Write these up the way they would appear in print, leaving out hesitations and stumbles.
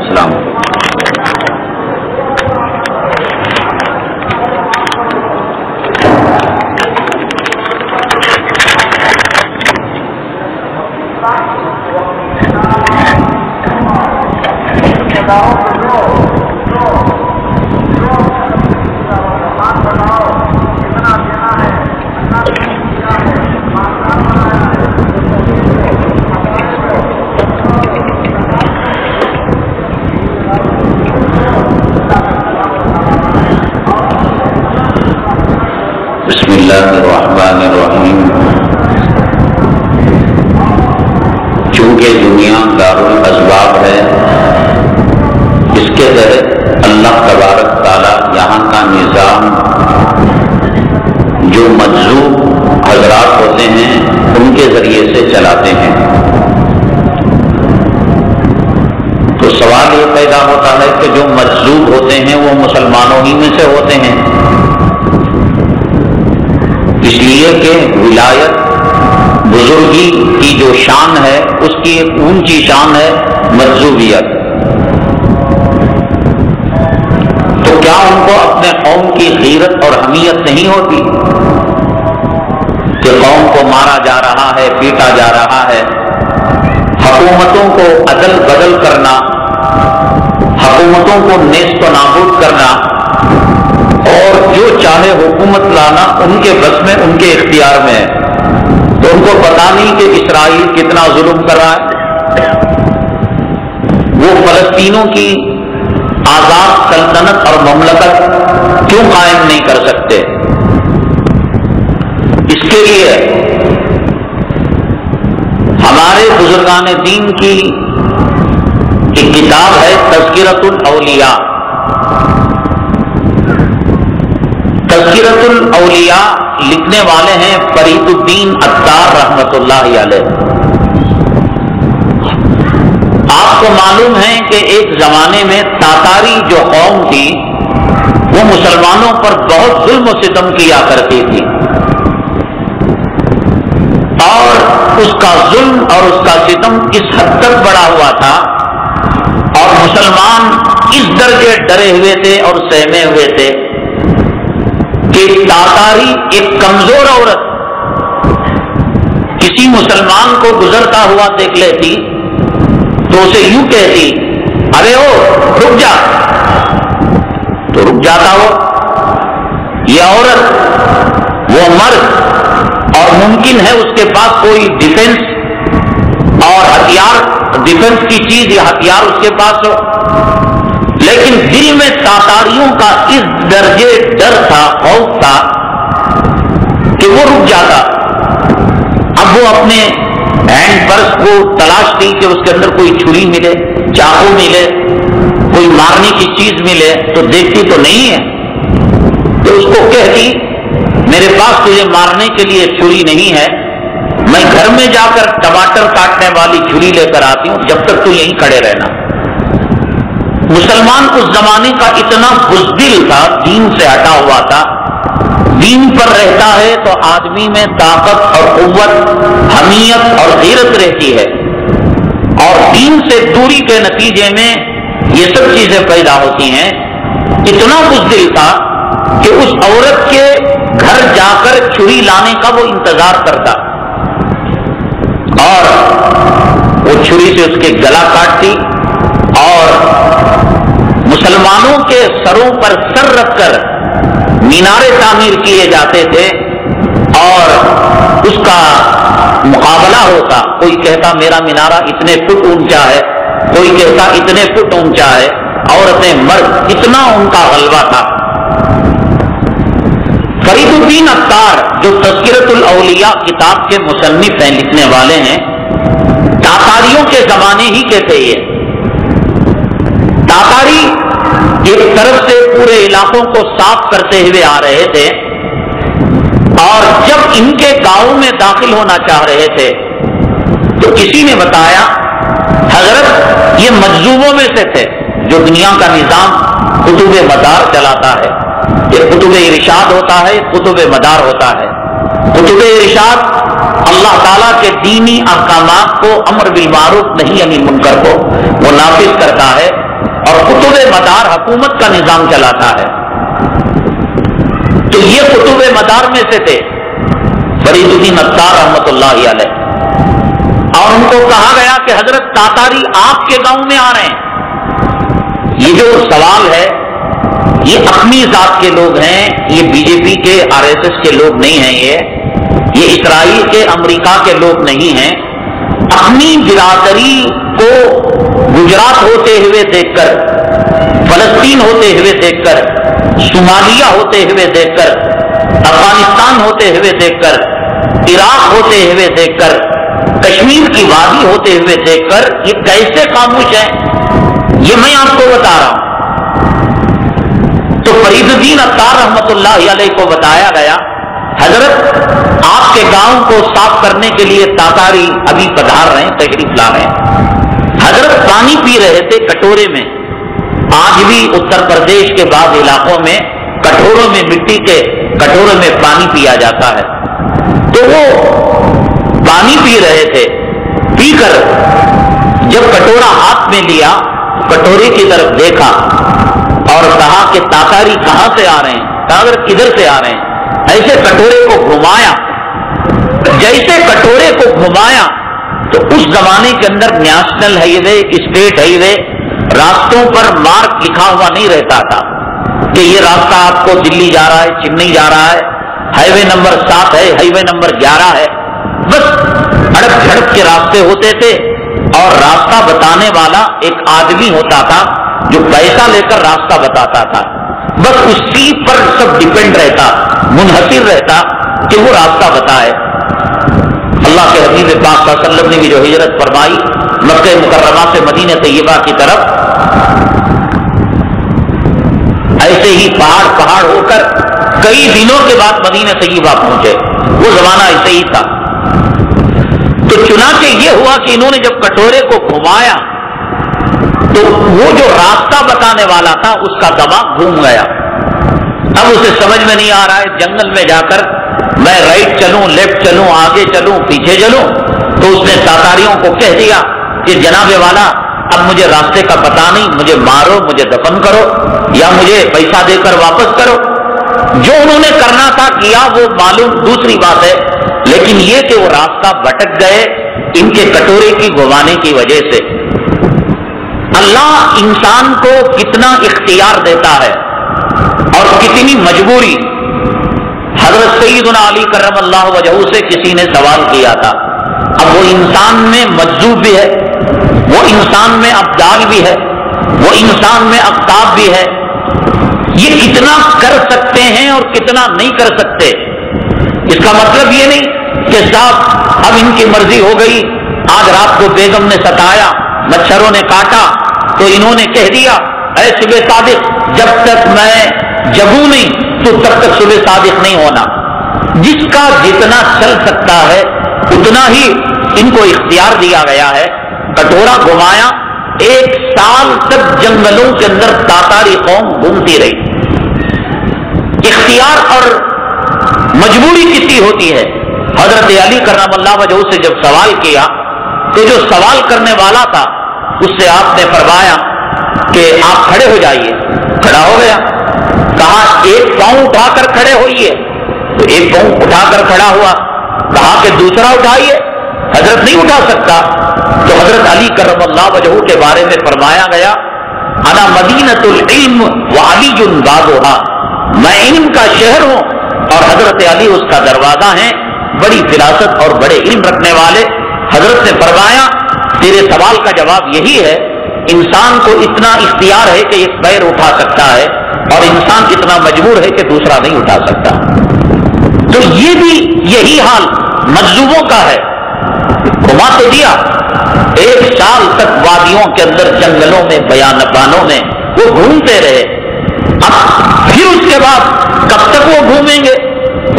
السلام علیکم۔ بسم اللہ الرحمن الرحیم۔ چونکہ دنیا دارالاسباب ہے، اس کے تحت اللہ تبارک تعالیٰ یہاں کا نظام جو مجذوب حضرات ہوتے ہیں ان کے ذریعے سے چلاتے ہیں۔ تو سوال یہ پیدا ہوتا ہے کہ جو مجذوب ہوتے ہیں وہ مسلمانوں ہی میں سے ہوتے ہیں، اس لیے کہ ولایت بزرگی کی جو شان ہے اس کی ایک اونچی شان ہے مجذوبیت۔ تو کیا ان کو اپنے قوم کی غیرت اور حمیت نہیں ہوتی کہ قوم کو مارا جا رہا ہے، پیٹا جا رہا ہے، حکومتوں کو عدل بدل کرنا، حکومتوں کو نیست و نابود کرنا اور جو چاہے حکومت لانا ان کے بس میں، ان کے اختیار میں ہے؟ تو ان کو پتا نہیں کہ اسرائیل کتنا ظلم کر رہا ہے؟ وہ فلسطینوں کی آزاد سلطنت اور مملکت کیوں قائم نہیں کر سکتے؟ اس کے لیے ہمارے بزرگان دین کی ایک کتاب ہے تذکرۃ الاولیاء۔ تذکرۃ الاولیاء لکھنے والے ہیں فرید الدین عطار رحمۃ اللہ علیہ۔ آپ کو معلوم ہے کہ ایک زمانے میں تاتاری جو قوم تھی وہ مسلمانوں پر بہت ظلم و ستم کیا کرتی تھی، اور اس کا ظلم اور اس کا ستم اس حد تک بڑا ہوا تھا اور مسلمان اس درجے ڈرے ہوئے تھے اور سہمے ہوئے تھے کہ تاتاری ایک کمزور عورت کسی مسلمان کو گزرتا ہوا دیکھ لیتی تو اسے یوں کہتی، ارے او رک جا، تو رک جاتا وہ۔ یہ عورت، وہ مرد، اور ممکن ہے اس کے پاس کوئی ڈیفنس اور ہتھیار، ڈیفنس کی چیز یا ہتھیار اس کے پاس ہو، لیکن دل میں تاتاریوں کا اس درجے ڈر تھا، خوف تھا کہ وہ رک جاتا۔ اب وہ اپنے ہینڈ پرس کو تلاشتی کہ اس کے اندر کوئی چھری ملے، چاقو ملے، کوئی مارنے کی چیز ملے، تو دیکھتی تو نہیں ہے، تو اس کو کہتی میرے پاس تجھے مارنے کے لیے چھری نہیں ہے، میں گھر میں جا کر ٹماٹر کاٹنے والی چھری لے کر آتی ہوں، جب تک تو یہیں کھڑے رہنا۔ مسلمان اس زمانے کا اتنا بزدل تھا، دین سے ہٹا ہوا تھا۔ دین پر رہتا ہے تو آدمی میں طاقت اور قوت، حمیت اور غیرت رہتی ہے، اور دین سے دوری کے نتیجے میں یہ سب چیزیں پیدا ہوتی ہیں۔ اتنا بزدل تھا کہ اس عورت کے گھر جا کر چھری لانے کا وہ انتظار کرتا، اور وہ چھری سے اس کے گلا کاٹتی، اور مسلمانوں کے سروں پر سر رکھ کر مینارے تعمیر کیے جاتے تھے اور اس کا مقابلہ ہوتا۔ کوئی کہتا میرا مینارہ اتنے فٹ اونچا ہے، کوئی کہتا اتنے فٹ اونچا ہے، عورتیں مرد، اتنا ان کا غلبہ تھا۔ فرید الدین عطار جو تذکرۃ الاولیاء کتاب کے مصنف ہیں، لکھنے والے ہیں، تاتاریوں کے زمانے ہی کے تھے۔ یہ تاتاری ایک طرف سے پورے علاقوں کو صاف کرتے ہوئے آ رہے تھے، اور جب ان کے گاؤں میں داخل ہونا چاہ رہے تھے تو کسی نے بتایا حضرت یہ مجذوبوں میں سے تھے، جو دنیا کا نظام کتب مدار چلاتا ہے۔ یہ کتب ارشاد ہوتا ہے، کتب مدار ہوتا ہے۔ کتب ارشاد اللہ تعالیٰ کے دینی احکامات کو، امر بالمعروف نہی عن المنکر کو وہ نافذ کرتا ہے، قطب مدار حکومت کا نظام چلاتا ہے. تو یہ قطب مدار میں سے تھے فرید الدین عطار رحمۃ اللہ علیہ. اور ان کو کہا گیا کہ حضرت تاتاری آپ کے گاؤں میں آ رہے ہیں. یہ جو سوال ہے یہ اپنی ذات کے لوگ ہیں, یہ بی جے پی کے RSS کے لوگ نہیں ہیں, یہ اسرائیل کے امریکہ کے لوگ نہیں ہیں. اپنی برادری کو گجرات ہوتے ہوئے دیکھ کر, فلسطین ہوتے ہوئے دیکھ کر, صومالیہ ہوتے ہوئے دیکھ کر, افغانستان ہوتے ہوئے دیکھ کر, عراق ہوتے ہوئے دیکھ کر, کشمیر کی وادی ہوتے ہوئے دیکھ کر یہ کیسے خاموش ہیں, یہ میں آپ کو بتا رہا ہوں. تو فرید الدین عطار رحمۃ اللہ علیہ کو بتایا گیا حضرت آپ کے گاؤں کو صاف کرنے کے لیے تاتاری ابھی پدھار رہے ہیں, تشریف لا رہے ہیں. حضرت پانی پی رہے تھے کٹورے میں. آج بھی اتر پردیش کے بعض علاقوں میں کٹوروں میں, مٹی کے کٹوروں میں پانی پیا جاتا ہے. تو وہ پانی پی رہے تھے, پی کر جب کٹورا ہاتھ میں لیا کٹورے کی طرف دیکھا اور کہا کہ تاتاری کہاں سے آ رہے ہیں, تاغر کدھر سے آ رہے ہیں. ایسے کٹورے کو گھمایا, جیسے کٹورے کو گھمایا تو اس زمانے کے اندر نیشنل ہائی وے, اسٹیٹ ہائی وے, راستوں پر مارک لکھا ہوا نہیں رہتا تھا کہ یہ راستہ آپ کو دلی جا رہا ہے, چنئی جا رہا ہے, ہائی وے نمبر 7 ہے, ہائی وے نمبر 11 ہے. بس اڑپ جھڑپ کے راستے ہوتے تھے اور راستہ بتانے والا ایک آدمی ہوتا تھا جو پیسہ لے کر راستہ بتاتا تھا. بس اسی پر سب ڈیپینڈ رہتا, منحصر رہتا کہ وہ راستہ بتائے. اللہ کے حبیب پاک صلی اللہ علیہ وسلم نے بھی جو ہجرت فرمائی مکہ مکرمہ سے مدینہ طیبہ کی طرف, ایسے ہی پہاڑ ہو کر کئی دنوں کے بعد مدینہ طیبہ پہنچے. وہ زمانہ ایسے ہی تھا. تو چنانچہ یہ ہوا کہ انہوں نے جب کٹورے کو گھمایا تو وہ جو راستہ بتانے والا تھا اس کا دماغ گھوم گیا. اب اسے سمجھ میں نہیں آ رہا ہے جنگل میں جا کر میں رائٹ چلوں, لیفٹ چلوں, آگے چلوں, پیچھے چلوں. تو اس نے تاتاریوں کو کہہ دیا کہ جناب والا اب مجھے راستے کا پتہ نہیں, مجھے مارو, مجھے دفن کرو یا مجھے پیسہ دے کر واپس کرو. جو انہوں نے کرنا تھا کیا وہ معلوم دوسری بات ہے, لیکن یہ کہ وہ راستہ بھٹک گئے ان کے کٹورے کی گھمانے کی وجہ سے. اللہ انسان کو کتنا اختیار دیتا ہے اور کتنی مجبوری. حضرت سیدنا علی کرم اللہ وجہہ سے کسی نے سوال کیا تھا. اب وہ انسان میں مجذوب بھی ہے, وہ انسان میں ابدال بھی ہے, وہ انسان میں افتاب بھی ہے. یہ کتنا کر سکتے ہیں اور کتنا نہیں کر سکتے. اس کا مطلب یہ نہیں کہ صاحب اب ان کی مرضی ہو گئی, آج رات کو بیگم نے ستایا, مچھروں نے کاٹا تو انہوں نے کہہ دیا اے صبح صادق جب تک میں جگوں نہیں تو تب تک صبح صادق نہیں ہونا. جس کا جتنا چل سکتا ہے اتنا ہی ان کو اختیار دیا گیا ہے. کٹورا گھمایا, 1 سال تک جنگلوں کے اندر تاتاری قوم گھومتی رہی. اختیار اور مجبوری کسی ہوتی ہے. حضرت علی کرم اللہ وجہہ سے جب سوال کیا تو جو سوال کرنے والا تھا اس سے آپ نے فرمایا کہ آپ کھڑے ہو جائیے. کھڑا ہو گیا. کہا 1 پاؤں اٹھا کر کھڑے ہوئیے, تو 1 پاؤں اٹھا کر کھڑا ہوا. کہا کہ دوسرا اٹھائیے. حضرت نہیں اٹھا سکتا. تو حضرت علی کرم اللہ وجہہ کے بارے میں فرمایا گیا انا مدینۃ العلم وعلی بابها, میں علم کا شہر ہوں اور حضرت علی اس کا دروازہ ہیں, بڑی فراست اور بڑے علم رکھنے والے. حضرت نے فرمایا تیرے سوال کا جواب یہی ہے, انسان کو اتنا اختیار ہے کہ ایک پیر اٹھا سکتا ہے اور انسان اتنا مجبور ہے کہ دوسرا نہیں اٹھا سکتا. تو یہ بھی یہی حال مجذوبوں کا ہے. گھما تو دیا, 1 سال تک وادیوں کے اندر جنگلوں میں بیابانوں میں وہ گھومتے رہے. اب پھر اس کے بعد کب تک وہ گھومیں گے؟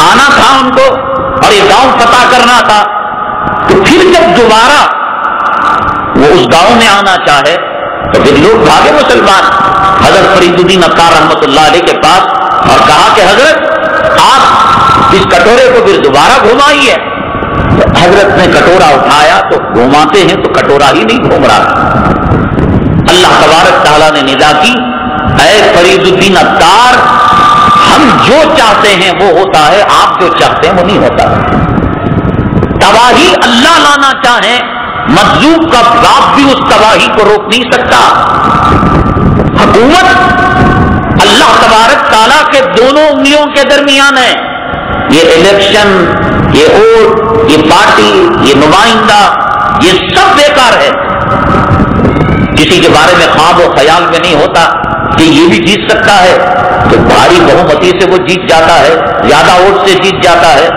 آنا تھا ان کو اور یہ گاؤں فتح کرنا تھا. تو پھر جب دوبارہ وہ اس گاؤں میں آنا چاہے تو پھر لوگ بھاگے مسلمان حضرت فرید الدین عطار رحمۃ اللہ علیہ کے پاس اور کہا کہ حضرت آپ اس کٹورے کو پھر دوبارہ گھمائیے. حضرت نے کٹورا اٹھایا تو گھماتے ہیں تو کٹورا ہی نہیں گھوم رہا. اللہ تبارک تعالیٰ نے ندا کی فرید الدین عطار، ہم جو چاہتے ہیں وہ ہوتا ہے، آپ جو چاہتے ہیں وہ نہیں ہوتا۔ تباہی اللہ لانا چاہے، مظلوم کا باپ بھی اس تباہی کو روک نہیں سکتا۔ حکومت اللہ تبارک تعالیٰ کے دونوں انگلیوں کے درمیان ہے۔ یہ الیکشن، یہ ووٹ، یہ پارٹی، یہ نمائندہ، یہ سب بیکار ہے۔ کسی کے بارے میں خواب و خیال میں نہیں ہوتا کہ یہ بھی جیت سکتا ہے، تو بھاری بہومتی سے وہ جیت جاتا ہے، زیادہ ووٹ سے جیت جاتا ہے،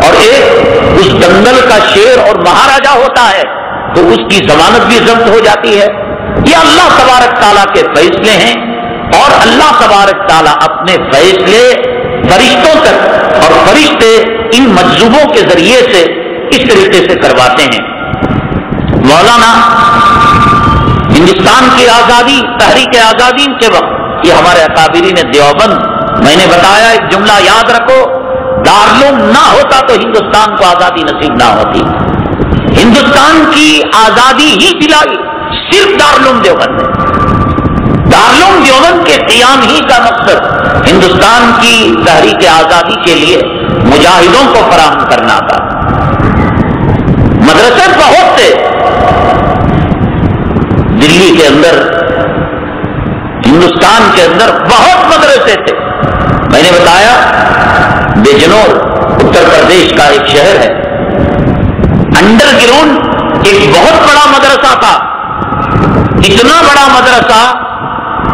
اور ایک اس دنگل کا شیر اور مہاراجا ہوتا ہے تو اس کی ضمانت بھی ضبط ہو جاتی ہے۔ یہ اللہ تبارک تعالیٰ کے فیصلے ہیں، اور اللہ تبارک تعالیٰ اپنے فیصلے فرشتوں تک، اور فرشتے ان مجذوبوں کے ذریعے سے اس طریقے سے کرواتے ہیں۔ مولانا ہندوستان کی آزادی، تحریک آزادی کے وقت یہ ہمارے اکابرین دیوبند، میں نے بتایا ایک جملہ یاد رکھو، دارالعلوم نہ ہوتا تو ہندوستان کو آزادی نصیب نہ ہوتی۔ ہندوستان کی آزادی ہی دلائی صرف دارالعلوم دیوبند ہے۔ دارالعلوم دیوبند کے قیام ہی کا مقصد ہندوستان کی تحریک آزادی کے لیے مجاہدوں کو فراہم کرنا تھا۔ مدرسے بہت تھے دلی کے اندر، ہندوستان کے اندر بہت مدرسے تھے۔ میں نے بتایا بجنور اتر پردیش کا ایک شہر ہے، انڈر گراؤنڈ ایک بہت بڑا مدرسہ تھا، اتنا بڑا مدرسہ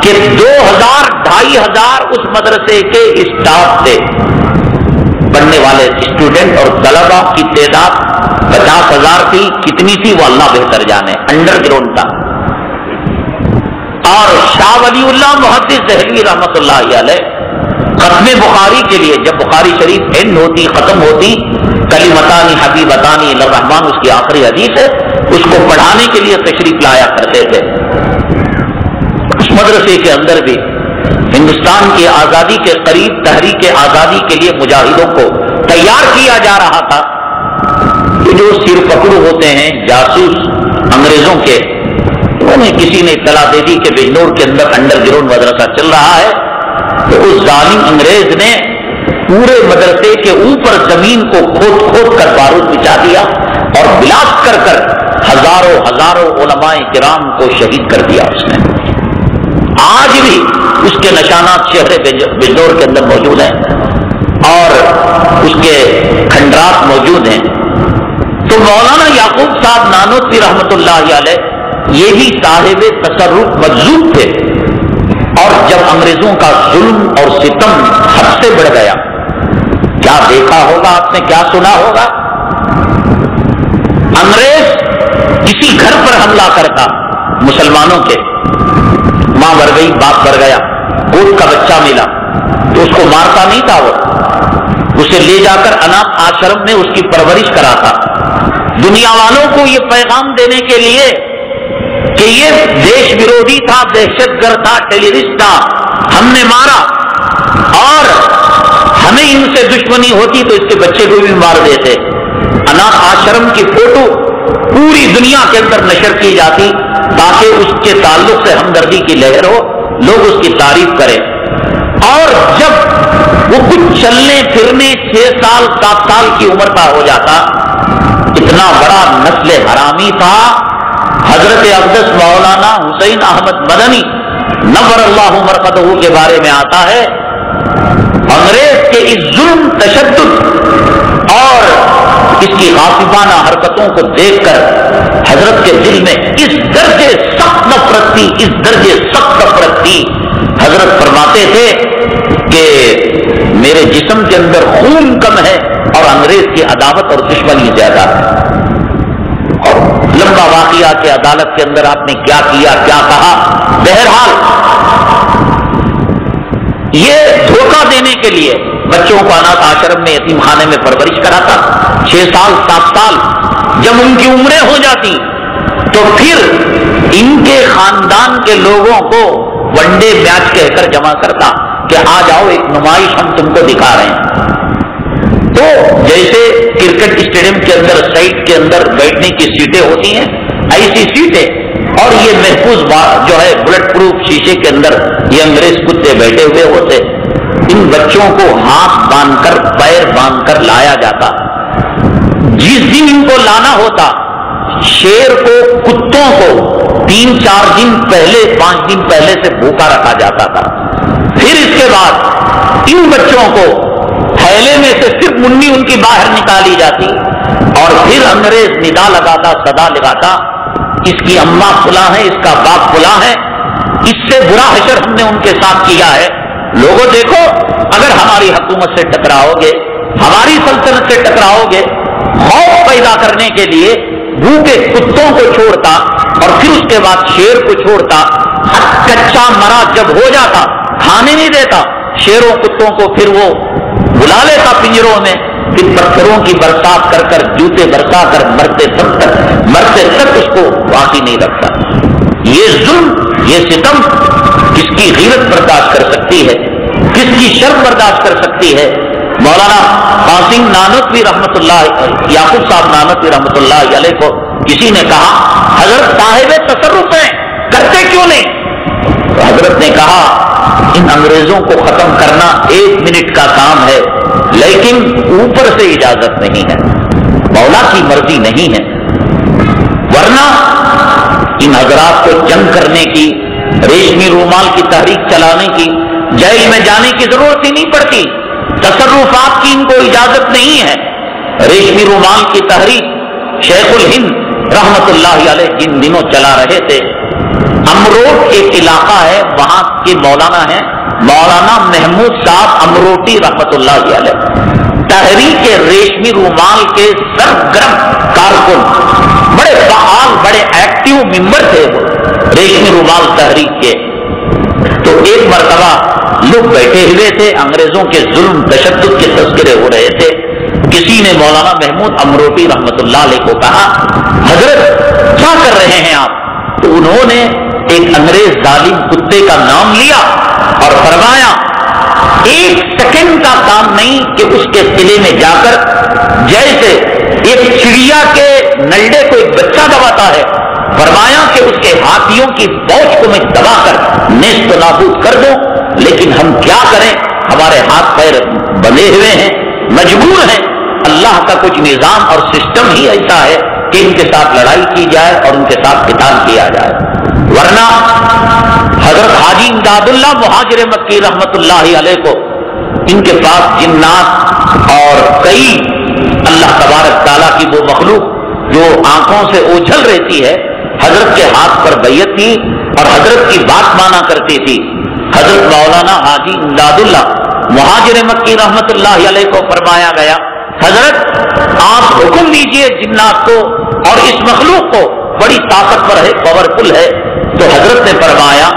کہ 2000-2500 اس مدرسے کے اسٹاف تھے، پڑھنے والے اسٹوڈنٹ اور طلبا کی تعداد 50,000 تھی، کتنی تھی وہ اللہ بہتر جانے، انڈر گراؤنڈ تھا۔ اور شاہ ولی اللہ محدث دہلوی رحمۃ اللہ علیہ ختم بخاری کے لیے، جب بخاری شریف اینڈ ہوتی، ختم ہوتی، کلمتانی حبیبتانی الرحمن اس کی آخری حدیث ہے، اس کو پڑھانے کے لیے تشریف لایا کرتے تھے۔ اس مدرسے کے اندر بھی ہندوستان کی آزادی کے قریب تحریک آزادی کے لیے مجاہدوں کو تیار کیا جا رہا تھا۔ یہ جو سر پکڑ ہوتے ہیں جاسوس انگریزوں کے، انہوں نے کسی نے اطلاع دے دی کہ بجنور کے اندر انڈر گراؤنڈ مدرسہ چل رہا ہے، تو اس ظالم انگریز نے پورے مدرسے کے اوپر زمین کو کھود کھود کر بارود بچھا دیا اور بلاسٹ کر کر ہزاروں علماء کرام کو شہید کر دیا اس نے۔ آج بھی اس کے نشانات شہر بجنور کے اندر موجود ہیں اور اس کے کھنڈرات موجود ہیں۔ تو مولانا یعقوب صاحب نانوتوی رحمۃ اللہ علیہ یہ بھی صاحب تصرف مجذوب تھے، اور جب انگریزوں کا ظلم اور ستم حد سے بڑھ گیا، کیا دیکھا ہوگا آپ نے، کیا سنا ہوگا، انگریز کسی گھر پر حملہ کرتا مسلمانوں کے، ماں مر گئی، باپ مر گیا، گود کا بچہ ملا تو اس کو مارتا نہیں تھا، وہ اسے لے جا کر اناث آشرم میں اس کی پرورش کراتا، دنیا والوں کو یہ پیغام دینے کے لیے کہ یہ دیش ورودھی تھا، دہشت گرد تھا، ٹیررسٹ تھا، ہم نے مارا، اور ہمیں ان سے دشمنی ہوتی تو اس کے بچے کو بھی مار دیتے۔ اناث آشرم کی فوٹو پوری دنیا کے اندر نشر کی جاتی تاکہ اس کے تعلق سے ہمدردی کی لہر ہو، لوگ اس کی تعریف کریں۔ اور جب وہ کچھ چلنے پھرنے 6 سال 7 سال کی عمر کا ہو جاتا، اتنا بڑا نسل حرامی تھا، حضرت اقدس مولانا حسین احمد مدنی نور اللہ مرقدہ کے بارے میں آتا ہے، انگریز کے اس ظلم، تشدد اور اس کی غاصبانہ حرکتوں کو دیکھ کر حضرت کے دل میں اس درجے سخت نفرت تھی، اس درجے سخت نفرت تھی، حضرت فرماتے تھے کہ میرے جسم کے اندر خون کم ہے اور انگریز کی عداوت اور دشمنی زیادہ ہے۔ اور لمبا واقعہ کہ عدالت کے اندر آپ نے کیا کیا، کیا کہا، بہرحال یہ دھوکہ دینے کے لیے بچوں کو اناث آشرم میں، یتیم خانے میں پرورش کراتا، 6 سال 7 سال، جب ان کی عمریں ہو جاتی تو پھر ان کے خاندان کے لوگوں کو ون ڈے میچ کہہ کر جمع کرتا کہ آ جاؤ ایک نمائش ہم تم کو دکھا رہے ہیں۔ تو جیسے کرکٹ اسٹیڈیم کے اندر سائٹ کے اندر بیٹھنے کی سیٹیں ہوتی ہیں، ایسی سیٹیں اور یہ محفوظ جو ہے بلٹ پروف شیشے کے اندر یہ انگریز کتے بیٹھے ہوئے ہوتے. ان بچوں کو ہاتھ باندھ کر پیر باندھ کر لایا جاتا. جس دن ان کو لانا ہوتا شیر کو کتوں کو 3-4 دن پہلے 5 دن پہلے سے بھوکا رکھا جاتا تھا. پھر اس کے بعد ان بچوں کو تھیلے میں سے صرف منی ان کی باہر نکالی جاتی اور پھر انگریز ندا لگاتا صدا لگاتا اس کی اماں فلاں ہے اس کا باپ فلاں ہے. اس سے برا حشر ہم نے ان کے ساتھ کیا ہے. لوگوں دیکھو اگر ہماری حکومت سے ٹکراؤ گے ہماری سلطنت سے ٹکراؤ گے خوف پیدا کرنے کے لیے بھوکے کتوں کو چھوڑتا اور پھر اس کے بعد شیر کو چھوڑتا. کچا مرا جب ہو جاتا کھانے نہیں دیتا شیروں کتوں کو پھر وہ بلا لیتا پنجروں میں پھر پتھروں کی برسات کر کر جوتے برسا کر مرتے تک اس کو باقی نہیں رکھتا. یہ ظلم یہ ستم کس کی غیرت برداشت کر سکتی ہے کس کی شرم برداشت کر سکتی ہے. مولانا قاسم نانوتوی رحمۃ اللہ یعقوب صاحب نانوتوی رحمۃ اللہ علیہ کو کسی نے کہا حضرت صاحب تصرف ہیں کرتے کیوں نہیں؟ تو حضرت نے کہا ان انگریزوں کو ختم کرنا 1 منٹ کا کام ہے لیکن اوپر سے اجازت نہیں ہے مولا کی مرضی نہیں ہے. ورنہ ان حضرات کو جنگ کرنے کی ریشمی رومال کی تحریک چلانے کی جیل میں جانے کی ضرورت ہی نہیں پڑتی. تصرفات کی ان کو اجازت نہیں ہے. ریشمی رومال کی تحریک شیخ الہند رحمت اللہ علیہ جن دنوں چلا رہے تھے امروٹ ایک علاقہ ہے وہاں کے مولانا ہیں مولانا محمود صاحب امروٹی رحمت اللہ علیہ تحریک ریشمی رومال کے سرگرم کارکن بڑے فعال بڑے ایکٹیو ممبر تھے وہ ریشمی رومال تحریک کے. تو ایک مرتبہ لوگ بیٹھے ہوئے تھے انگریزوں کے ظلم تشدد کے تذکرے ہو رہے تھے. کسی نے مولانا محمود امروٹی رحمت اللہ علیہ کو کہا حضرت کیا کر رہے ہیں آپ؟ تو انہوں نے ایک انگریز ظالم کتے کا نام لیا اور فرمایا 1 سیکنڈ کا کام نہیں کہ اس کے قلعے میں جا کر جیسے ایک چڑیا کے نلڈے کو ایک بچہ دباتا ہے فرمایا کہ اس کے ہاتھیوں کی فوج کو میں دبا کر نیست و نابود کر دوں. لیکن ہم کیا کریں ہمارے ہاتھ پیر بندھے ہوئے ہیں مجبور ہیں. اللہ کا کچھ نظام اور سسٹم ہی ایسا ہے کہ ان کے ساتھ لڑائی کی جائے اور ان کے ساتھ قتال کیا جائے. ورنہ حضرت حاجی امداد اللہ مہاجر مکی رحمت اللہ علیہ کو ان کے پاس جنات اور کئی اللہ تبارک تعالیٰ کی وہ مخلوق جو آنکھوں سے اوجھل رہتی ہے حضرت کے ہاتھ پر بیعت تھی اور حضرت کی بات مانا کرتی تھی. حضرت مولانا حاجی امداد اللہ مہاجر مکی رحمت اللہ علیہ کو فرمایا گیا حضرت آپ حکم دیجئے جنات کو اور اس مخلوق کو بڑی طاقتور ہے پاورفل ہے. تو حضرت نے فرمایا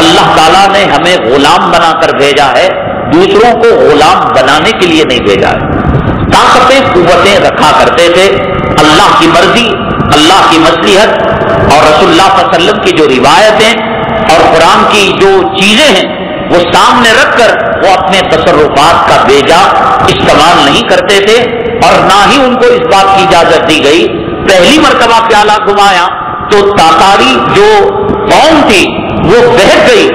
اللہ تعالیٰ نے ہمیں غلام بنا کر بھیجا ہے دوسروں کو غلام بنانے کے لیے نہیں بھیجا ہے. طاقتیں قوتیں رکھا کرتے تھے اللہ کی مرضی اللہ کی مصلحت اور رسول اللہ صلی اللہ علیہ وسلم کی جو روایتیں اور قرآن کی جو چیزیں ہیں وہ سامنے رکھ کر وہ اپنے تصرفات کا بیجا استعمال نہیں کرتے تھے اور نہ ہی ان کو اس بات کی اجازت دی گئی. پہلی مرتبہ پیالہ گھمایا تو تاتاری جو قوم تھی وہ بہک گئی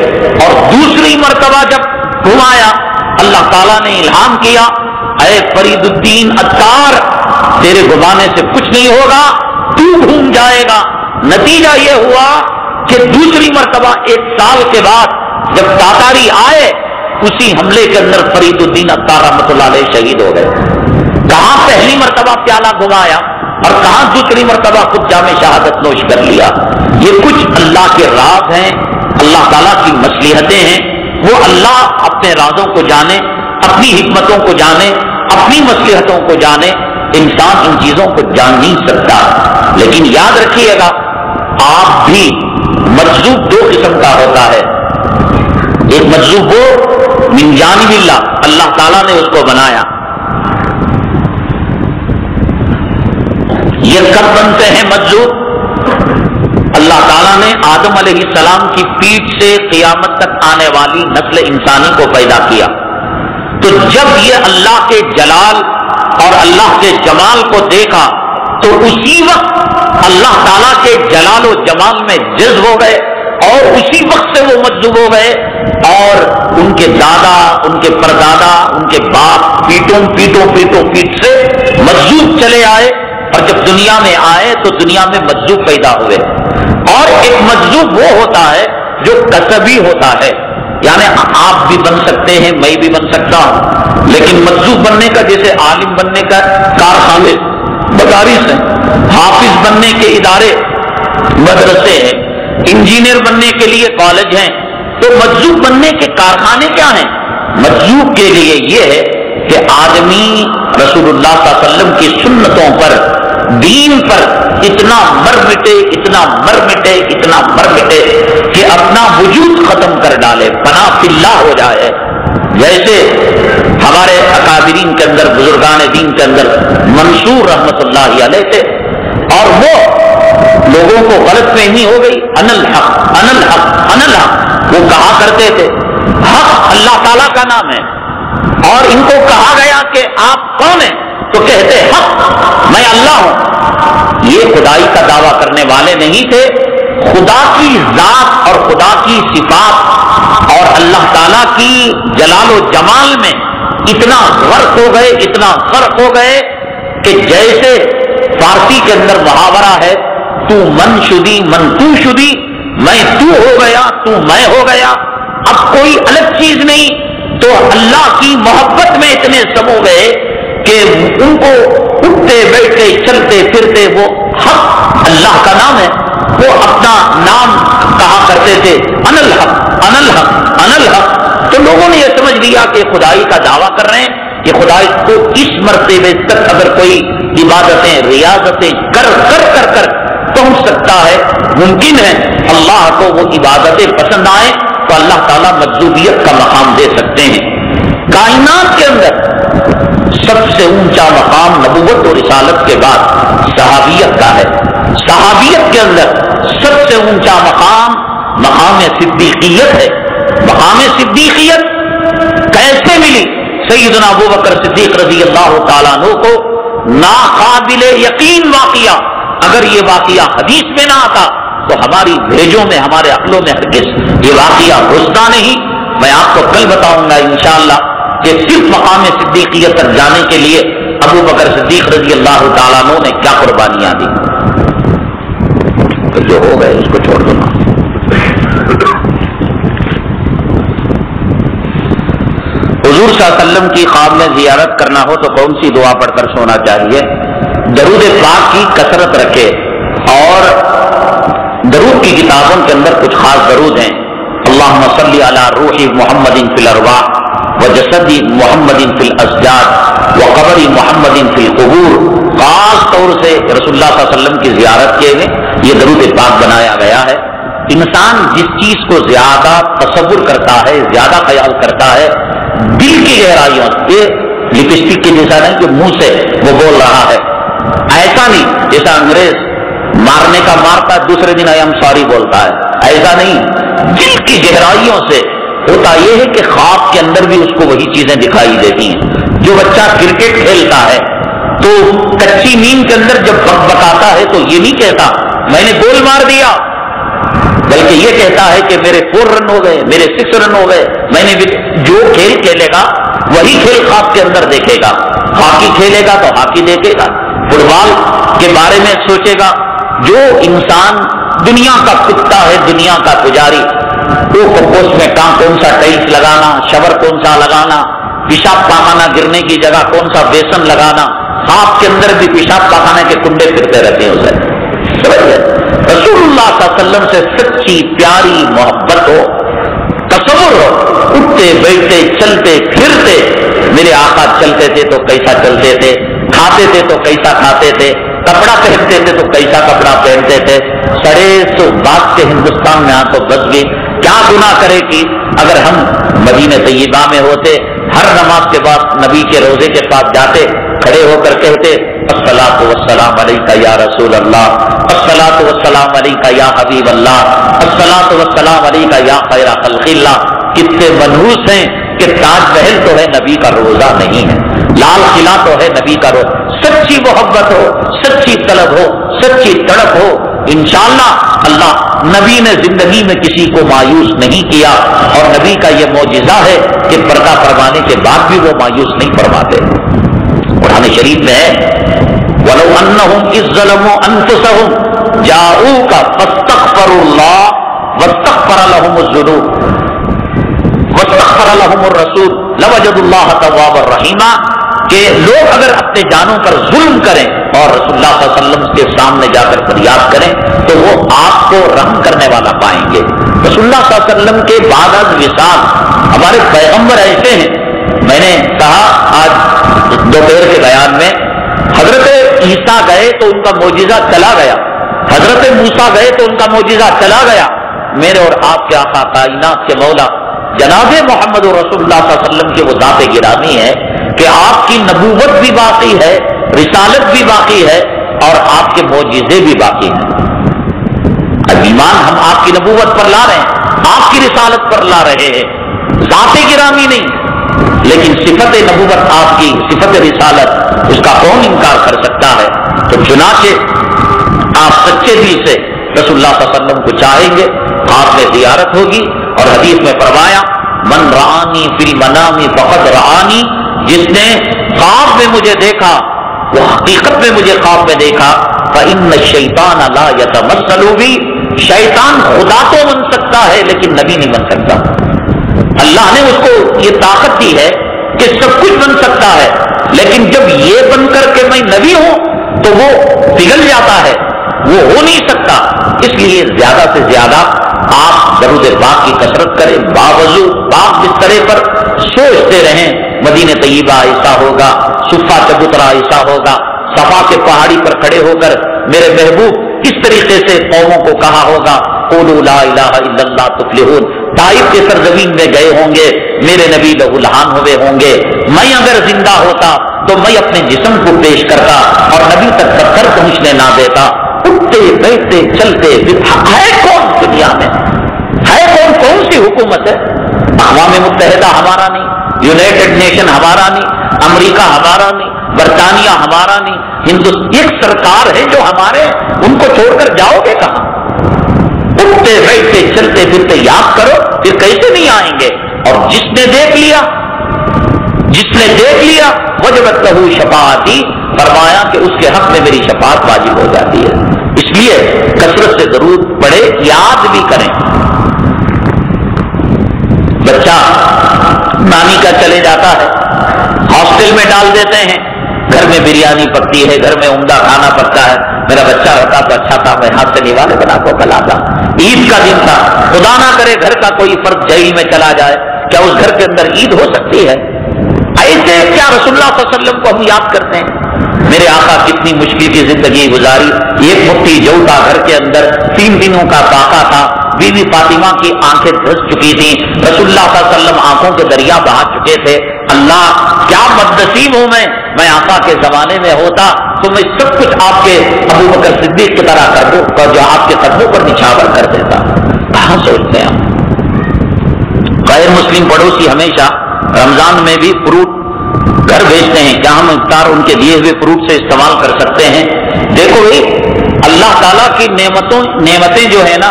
اور دوسری مرتبہ جب گھمایا اللہ تعالیٰ نے الہام کیا اے فرید الدین عطار تیرے گھمانے سے کچھ نہیں ہوگا تو گھوم جائے گا. نتیجہ یہ ہوا کہ دوسری مرتبہ 1 سال کے بعد جب تاتاری آئے اسی حملے کے اندر فرید الدین عطار رحمۃ اللہ علیہ شہید ہو گئے. کہاں پہلی مرتبہ پیالہ گھمایا اور کہاں دوسری مرتبہ خود جام شہادت نوش کر لیا. یہ کچھ اللہ کے راز ہیں اللہ تعالیٰ کی مصلحتیں ہیں. وہ اللہ اپنے رازوں کو جانے اپنی حکمتوں کو جانے اپنی مصلحتوں کو جانے. انسان ان چیزوں کو جان نہیں سکتا. لیکن یاد رکھیے گا آپ بھی مجذوب 2 قسم کا ہوتا ہے. ایک مجذوب وہ من جانب اللہ اللہ تعالیٰ نے اس کو بنایا. یہ کب بنتے ہیں مجذوب؟ اللہ تعالیٰ نے آدم علیہ السلام کی پیٹھ سے قیامت تک آنے والی نسل انسانی کو پیدا کیا. تو جب یہ اللہ کے جلال اور اللہ کے جمال کو دیکھا تو اسی وقت اللہ تعالیٰ کے جلال و جمال میں جذب ہو گئے اور اسی وقت سے وہ مجذوب ہو گئے، اور ان کے دادا، ان کے پردادا، ان کے باپ پیٹ سے مجذوب چلے آئے، اور جب دنیا میں آئے تو دنیا میں مجذوب پیدا ہوئے۔ اور ایک مجذوب وہ ہوتا ہے جو کسبی ہوتا ہے، یعنی آپ بھی بن سکتے ہیں، میں بھی بن سکتا ہوں، لیکن مجذوب بننے کا جیسے عالم بننے کا کارخانے مدارس ہیں، حافظ بننے کے ادارے مدرسے ہیں، انجینئر بننے کے لیے کالج ہیں، تو مجذوب بننے کے کارخانے کیا ہیں؟ مجذوب کے لیے یہ ہے کہ آدمی رسول اللہ صلی اللہ علیہ وسلم کی سنتوں پر، دین پر اتنا مر مٹے کہ اپنا وجود ختم کر ڈالے، فنا فی اللہ ہو جائے۔ جیسے ہمارے اکابرین کے اندر، بزرگان دین کے اندر منصور رحمت اللہ علیہ تھے، اور وہ لوگوں کو غلط فہمی ہو گئی، ان الحق ان الحق ان الحق، وہ کہا کرتے تھے حق اللہ تعالیٰ کا نام ہے، اور ان کو کہا گیا کہ آپ کون ہیں تو کہتے حق میں اللہ ہوں۔ یہ خدائی کا دعویٰ کرنے والے نہیں تھے، خدا کی ذات اور خدا کی صفات اور اللہ تعالیٰ کی جلال و جمال میں اتنا غرق ہو گئے کہ جیسے فارسی کے اندر محاورہ ہے، تو من شدی من تو شدی، میں تو ہو گیا تو میں ہو گیا، اب کوئی الگ چیز نہیں، تو اللہ کی محبت میں اتنے سم ہو گئے کہ ان کو اٹھتے بیٹھتے چلتے پھرتے وہ حق اللہ کا نام ہے، وہ اپنا نام کہا کرتے تھے ان الحق ان الحق ان الحق، تو لوگوں نے یہ سمجھ لیا کہ خدائی کا دعویٰ کر رہے ہیں، کہ خدائی کو اس مرتبے تک اگر کوئی عبادتیں ریاضتیں کر پہنچ سکتا ہے، ممکن ہے اللہ کو وہ عبادتیں پسند آئیں تو اللہ تعالیٰ مجذوبیت کا مقام دے سکتے ہیں۔ کائنات کے اندر سب سے اونچا مقام نبوت اور رسالت کے بعد صحابیت کا ہے، صحابیت کے اندر سب سے اونچا مقام صدیقیت ہے۔ مقام صدیقیت کیسے ملی؟ سیدنا ابوبکر صدیق رضی اللہ تعالیٰ عنہ کو ناقابل یقین واقعہ، اگر یہ واقعہ حدیث میں نہ آتا تو ہماری بھیجوں میں، ہمارے عقلوں میں ہرگز یہ واقعہ گھستا نہیں۔ میں آپ کو کل بتاؤں گا انشاءاللہ کہ صرف مقام صدیقیت تک جانے کے لیے ابوبکر صدیق رضی اللہ تعالیٰ عنہ نے کیا قربانیاں دی۔ تو جو ہو گئے اس کو چھوڑ دو نا۔ حضور صلی اللہ علیہ وسلم کی خواب میں زیارت کرنا ہو تو کون سی دعا پڑھ کر سونا چاہیے؟ درود پاک کی کثرت رکھے، اور درود کی کتابوں کے اندر کچھ خاص درود ہیں۔ اللہم صلی علی روح محمد فی الارواح وجسد محمد فی الاسجاد وقبر محمد فی القبور، خاص طور سے رسول اللہ صلی اللہ علیہ وسلم کی زیارت کے لیے یہ درود پاک بنایا گیا ہے۔ انسان جس چیز کو زیادہ تصور کرتا ہے، زیادہ خیال کرتا ہے، دل کی گہرائیوں سے، لپسٹک کے جیسا نہیں کہ منہ سے وہ بول رہا ہے، ایسا نہیں جیسا انگریز مارنے کا مارتا دوسرے دن آئی ایم سوری بولتا ہے، ایسا نہیں، دل کی گہرائیوں سے ہوتا یہ ہے کہ خواب کے اندر بھی اس کو وہی چیزیں دکھائی دیتی ہیں۔ جو بچہ کرکٹ کھیلتا ہے تو کچی نیند کے اندر جب بک بکاتا ہے تو یہ نہیں کہتا میں نے گول مار دیا، بلکہ یہ کہتا ہے کہ میرے 4 رن ہو گئے، میرے 6 رن ہو گئے، میں نے جو کھیل کھیلے گا وہی کھیل خواب کے اندر دیکھے گا۔ ہاکی کھیلے گا تو ہاکی دیکھے گا، فٹ بال کے بارے میں سوچے گا۔ جو انسان دنیا کا کتا ہے، دنیا کا پجاری، وہ کمپوسٹ میں کون سا ٹائلس لگانا، شاور کون سا لگانا، پیشاب پاخانہ گرنے کی جگہ کون سا بیسن لگانا، خواب کے اندر بھی پیشاب پاخانے کے کنڈے پھرتے رہتے ہیں اسے۔ رسول اللہ صلی اللہ علیہ وسلم سے سچی پیاری محبت ہو، تصور ہو، اٹھتے بیٹھتے چلتے پھرتے، میرے آقا چلتے تھے تو کیسا چلتے تھے، کھاتے تھے تو کیسا کھاتے تھے، کپڑا پہنتے تھے تو کیسا کپڑا پہنتے تھے، سڑے تو بات کے ہندوستان میں تو بچ گئی، کیا گناہ کرے کہ اگر ہم مدینہ طیبہ میں ہوتے، ہر نماز کے بعد نبی کے روزے کے پاس جاتے، کھڑے ہو کر کہتے الصلاۃ والسلام علیکہ یا رسول اللہ، الصلاۃ والسلام علیکہ یا حبیب اللہ، الصلاۃ والسلام علیکہ یا خیر خلق اللہ۔ کتنے منحوس ہیں کہ تاج محل تو ہے نبی کا روزہ نہیں ہے، لال قلعہ تو ہے نبی کا روزہ۔ سچی محبت ہو، سچی طلب ہو، سچی تڑپ ہو، انشاءاللہ اللہ نبی نے زندگی میں کسی کو مایوس نہیں کیا، اور نبی کا یہ معجزہ ہے کہ پردہ فرمانے کے بعد بھی وہ مایوس نہیں فرماتے۔ قرآن شریف میں ہے وَلَوْ أَنَّهُمْ إِذ ظَّلَمُوا أَنفُسَهُمْ جَاءُوكَ فَاسْتَغْفَرُوا اللَّهَ وَاسْتَغْفَرَ لَهُمُ الذُّنُوبَ وَاسْتَغْفَرَ لَهُمُ الرَّسُولُ لَوَجَدُوا اللَّهَ تَوَّابًا رَحِيمًا، کہ لوگ اگر اپنے جانوں پر ظلم کریں اور رسول اللہ صلی اللہ علیہ وسلم کے سامنے جا کر فریاد کریں تو وہ آپ کو رحم کرنے والا پائیں گے۔ رسول اللہ صلی اللہ علیہ وسلم کے بعد از وصال ہمارے پیغمبر ایسے ہیں، میں نے کہا آج دوپہر کے بیان میں، حضرت عیسیٰ گئے تو ان کا معجزہ چلا گیا، حضرت موسیٰ گئے تو ان کا معجزہ چلا گیا، میرے اور آپ کے آقا کائنات کے مولا جناب محمد رسول اللہ صلی اللہ علیہ وسلم کے وہ ذات گرامی ہے کہ آپ کی نبوت بھی باقی ہے، رسالت بھی باقی ہے، اور آپ کے معجزے بھی باقی ہیں۔ اب ایمان ہم آپ کی نبوت پر لا رہے ہیں، آپ کی رسالت پر لا رہے ہیں، ذات گرامی نہیں، لیکن صفت نبوت آپ کی، صفت رسالت، اس کا کون انکار کر سکتا ہے؟ تو چنانچہ آپ سچے دل سے رسول اللہ صلی اللہ علیہ وسلم کو چاہیں گے، آپ میں زیارت ہوگی، اور حدیث میں فرمایا من رآنی فی المنام فقد رآنی، جس نے خواب میں مجھے دیکھا وہ حقیقت میں مجھے خواب میں دیکھا۔ فإن الشیطان لا یتمثل بی، شیطان خدا تو بن سکتا ہے لیکن نبی نہیں بن سکتا۔ اللہ نے اس کو یہ طاقت دی ہے کہ سب کچھ بن سکتا ہے، لیکن جب یہ بن کر کے میں نبی ہوں تو وہ پگھل جاتا ہے، وہ ہو نہیں سکتا۔ اس لیے زیادہ سے زیادہ آپ درود پاک کی کثرت کریں، باوضو پاک بسترے پر سوچتے رہیں مدینہ طیبہ ایسا ہوگا، صفا چبوترا ایسا ہوگا، صفا کے پہاڑی پر کھڑے ہو کر میرے محبوب کس طریقے سے قوموں کو کہا ہوگا قولوا لا الہ الا اللہ تفلحون، طائف کے سرزمین میں گئے ہوں گے، میرے نبی لہو لہان ہوئے ہوں گے، میں اگر زندہ ہوتا تو میں اپنے جسم کو پیش کرتا اور نبی تک پتھر پہنچنے نہ دیتا۔ اٹھتے بیٹھتے چلتے ہے کون دنیا میں، ہے کون سی حکومت ہے؟ اقوام متحدہ ہمارا نہیں، یونائٹڈ نیشن ہمارا نہیں، امریکہ ہمارا نہیں، برطانیہ ہمارا نہیں، ہندوستان ایک سرکار ہے جو ہمارے، ان کو چھوڑ کر جاؤ گے کہاں؟ اٹھتے بیٹھتے چلتے پھرتے یاد کرو، پھر کیسے نہیں آئیں گے؟ اور جس نے دیکھ لیا وجبت لہو شفاعتی، فرمایا کہ اس کے حق میں میری شفاعت واجب ہو جاتی ہے۔ اس لیے کثرت سے درود پڑھے، یاد بھی کریں۔ بچہ نانی کا چلے جاتا ہے، ہاسٹل میں ڈال دیتے ہیں، گھر میں بریانی پکتی ہے، گھر میں عمدہ کھانا پکتا ہے، میرا بچہ رہتا تو اچھا تھا، میں ہاتھ سے نوالے بنا کو کھلاتا۔ عید کا دن تھا، خدا نہ کرے گھر کا کوئی فرد جیل میں چلا جائے، کیا اس گھر کے اندر عید ہو سکتی ہے؟ ایسے کیا رسول اللہ صلی اللہ علیہ وسلم کو ہم یاد کرتے ہیں؟ میرے آقا کتنی مشکل کی زندگی گزاری، ایک مٹھی جو تھا گھر کے اندر، 3 دنوں کا فاقہ تھا، بیوی فاطمہ کی آنکھیں دھس چکی تھی، رسول اللہ صلی اللہ علیہ وسلم آنکھوں کے دریا بہا چکے تھے۔ اللہ کیا بدنصیب ہوں میں آقا کے زمانے میں ہوتا تو میں سب کچھ آپ کے ابو بکر صدیق کی طرح کر دوں، جو آپ کے قدموں پر نچھاور کر دیتا۔ کہاں سوچتے ہیں ہم؟ غیر مسلم پڑوسی ہمیشہ رمضان میں بھی فروٹ گھر بھیجتے ہیں، کیا ہم افطار ان کے دیے ہوئے فروٹ سے استعمال کر سکتے ہیں؟ دیکھو بھائی، اللہ تعالیٰ کی نعمتیں جو ہے نا،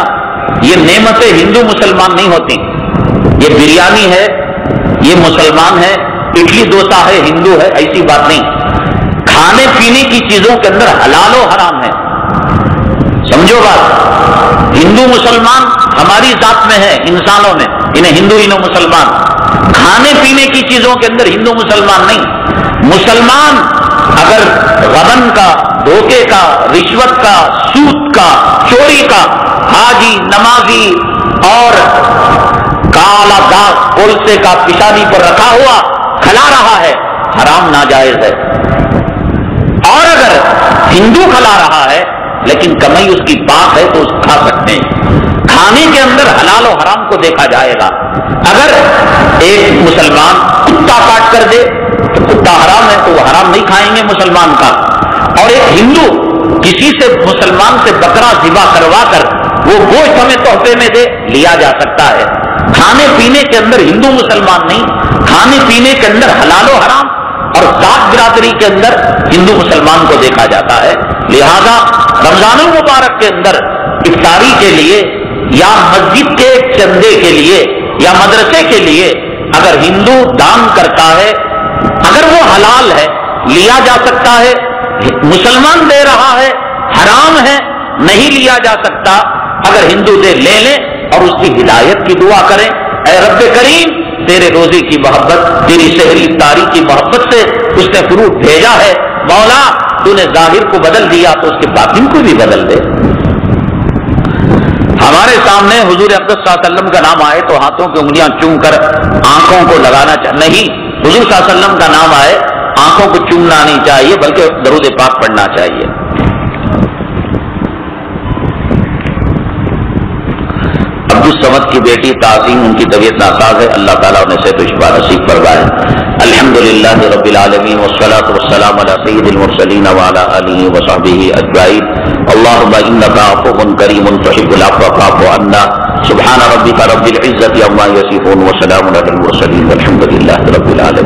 یہ نعمتیں ہندو مسلمان نہیں ہوتی۔ یہ بریانی ہے یہ مسلمان ہے، اڈلی ڈوسا ہے ہندو ہے، ایسی بات نہیں۔ کھانے پینے کی چیزوں کے اندر حلال و حرام ہے، سمجھو بات۔ ہندو مسلمان ہماری ذات میں ہے، انسانوں میں، انہیں ہندو مسلمان۔ کھانے پینے کی چیزوں کے اندر ہندو مسلمان نہیں۔ مسلمان اگر غبن کا، دھوکے کا، رشوت کا، سود کا، چوری کا، حاجی نمازی اور کالا داغ کولسے کا پیشانی پر رکھا ہوا کھلا رہا ہے، حرام ناجائز ہے۔ اور اگر ہندو کھلا رہا ہے لیکن کمائی اس کی پاک ہے تو اس کھا سکتے ہیں۔ کھانے کے اندر حلال و حرام کو دیکھا جائے گا۔ اگر ایک مسلمان کتا کاٹ کر دے تو کتا حرام ہے تو وہ حرام نہیں کھائیں گے مسلمان کا، اور ایک ہندو کسی سے مسلمان سے بکرا ذبح کروا کر وہ گوشت ہمیں تحفے میں دے، لیا جا سکتا ہے۔ کھانے پینے کے اندر ہندو مسلمان نہیں، کھانے پینے کے اندر حلال و حرام اور ذات برادری کے اندر ہندو مسلمان کو دیکھا جاتا ہے۔ لہذا رمضان المبارک کے اندر افطاری کے لیے یا مسجد کے چندے کے لیے یا مدرسے کے لیے اگر ہندو دان کرتا ہے، اگر وہ حلال ہے لیا جا سکتا ہے، مسلمان دے رہا ہے حرام ہے نہیں لیا جا سکتا، اگر ہندو دے لے لیں اور اس کی ہدایت کی دعا کریں، اے رب کریم تیرے روزے کی محبت، تیری سحری افطاری کی محبت سے اس نے فروٹ بھیجا ہے، مولا تو نے ظاہر کو بدل دیا تو اس کے باطن کو بھی بدل دے۔ ہمارے سامنے حضور اقدس صلی اللہ علیہ وسلم کا نام آئے تو ہاتھوں کی انگلیاں چوم کر آنکھوں کو لگانا نہیں، حضور صلی اللہ علیہ وسلم کا نام آئے آنکھوں کو چومنا نہیں چاہیے بلکہ درود پاک پڑھنا چاہیے۔ عبدالصمد کی بیٹی تعظیم ان کی طبیعت ناساز ہے، اللہ تعالیٰ انہیں صحت و شفا نصیب فرمائے۔ الحمدللہ رب العالمین والصلاۃ والسلام علی سید المرسلین وعلی آلہ وصحبہ اجمعین۔ اللہم انک عفو کریم تحب العفو فاعف عنا۔ سبحان ربک رب العزۃ عما یصفون وسلام علی المرسلین والحمد للہ رب العالمین۔